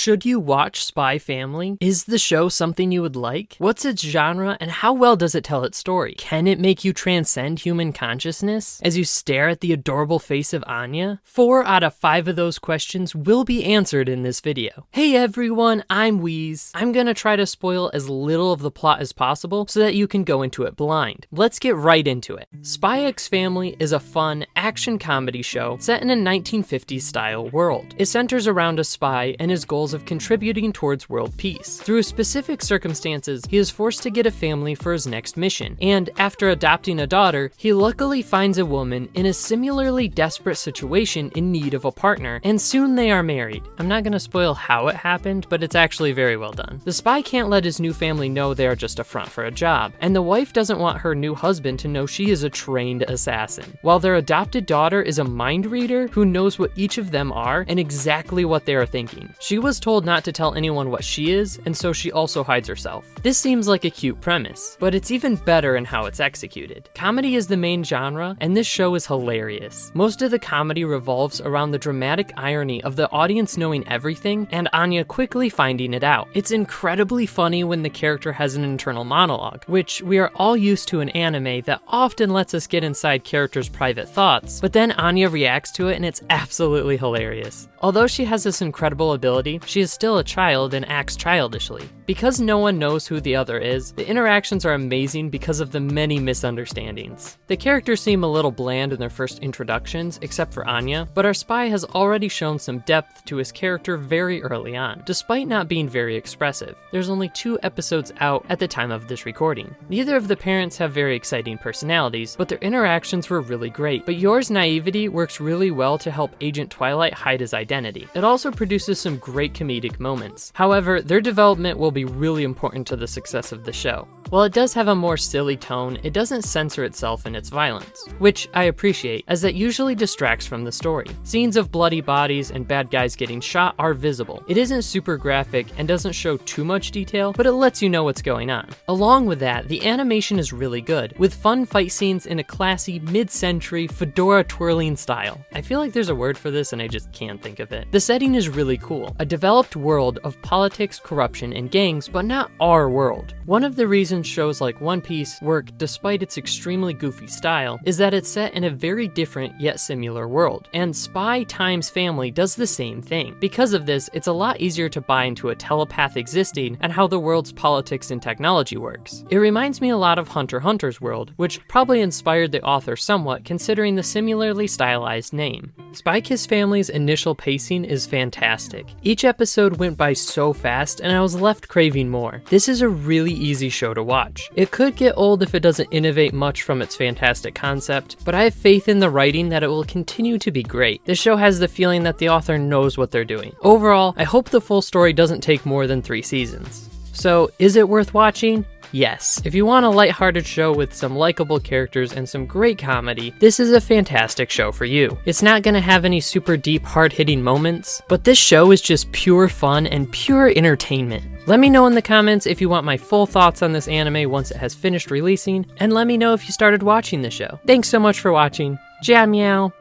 Should you watch Spy Family? Is the show something you would like? What's its genre and how well does it tell its story? Can it make you transcend human consciousness as you stare at the adorable face of Anya? 4 out of 5 of those questions will be answered in this video. Hey everyone, I'm Wheeze. I'm gonna try to spoil as little of the plot as possible so that you can go into it blind. Let's get right into it. Spy X Family is a fun action comedy show set in a 1950s style world. It centers around a spy and his goals of contributing towards world peace. Through specific circumstances, he is forced to get a family for his next mission, and after adopting a daughter, he luckily finds a woman in a similarly desperate situation in need of a partner, and soon they are married. I'm not gonna spoil how it happened, but it's actually very well done. The spy can't let his new family know they are just a front for a job, and the wife doesn't want her new husband to know she is a trained assassin, while their adopted daughter is a mind reader who knows what each of them are and exactly what they are thinking. She was told not to tell anyone what she is, and so she also hides herself. This seems like a cute premise, but it's even better in how it's executed. Comedy is the main genre, and this show is hilarious. Most of the comedy revolves around the dramatic irony of the audience knowing everything and Anya quickly finding it out. It's incredibly funny when the character has an internal monologue, which we are all used to in anime that often lets us get inside characters' private thoughts, but then Anya reacts to it and it's absolutely hilarious. Although she has this incredible ability, she is still a child and acts childishly. Because no one knows who the other is, the interactions are amazing because of the many misunderstandings. The characters seem a little bland in their first introductions, except for Anya, but our spy has already shown some depth to his character very early on, despite not being very expressive. There's only 2 episodes out at the time of this recording. Neither of the parents have very exciting personalities, but their interactions were really great. But Yor's naivety works really well to help Agent Twilight hide his identity. It also produces some great comedic moments. However, their development will be really important to the success of the show. While it does have a more silly tone, it doesn't censor itself in its violence, which I appreciate, as that usually distracts from the story. Scenes of bloody bodies and bad guys getting shot are visible. It isn't super graphic and doesn't show too much detail, but it lets you know what's going on. Along with that, the animation is really good, with fun fight scenes in a classy, mid-century, fedora twirling style. I feel like there's a word for this and I just can't think of it. The setting is really cool. A developed world of politics, corruption, and gangs, but not our world. One of the reasons shows like One Piece work despite its extremely goofy style is that it's set in a very different yet similar world, and Spy Times Family does the same thing. Because of this, it's a lot easier to buy into a telepath existing and how the world's politics and technology works. It reminds me a lot of Hunter x Hunter's world, which probably inspired the author somewhat considering the similarly stylized name. Spy Kiss Family's initial pacing is fantastic. Each episode went by so fast and I was left craving more. This is a really easy show to watch. It could get old if it doesn't innovate much from its fantastic concept, but I have faith in the writing that it will continue to be great. This show has the feeling that the author knows what they're doing. Overall, I hope the full story doesn't take more than 3 seasons. So, is it worth watching? Yes. If you want a lighthearted show with some likable characters and some great comedy, this is a fantastic show for you. It's not gonna have any super deep, hard-hitting moments, but this show is just pure fun and pure entertainment. Let me know in the comments if you want my full thoughts on this anime once it has finished releasing, and let me know if you started watching the show. Thanks so much for watching. Jia meow.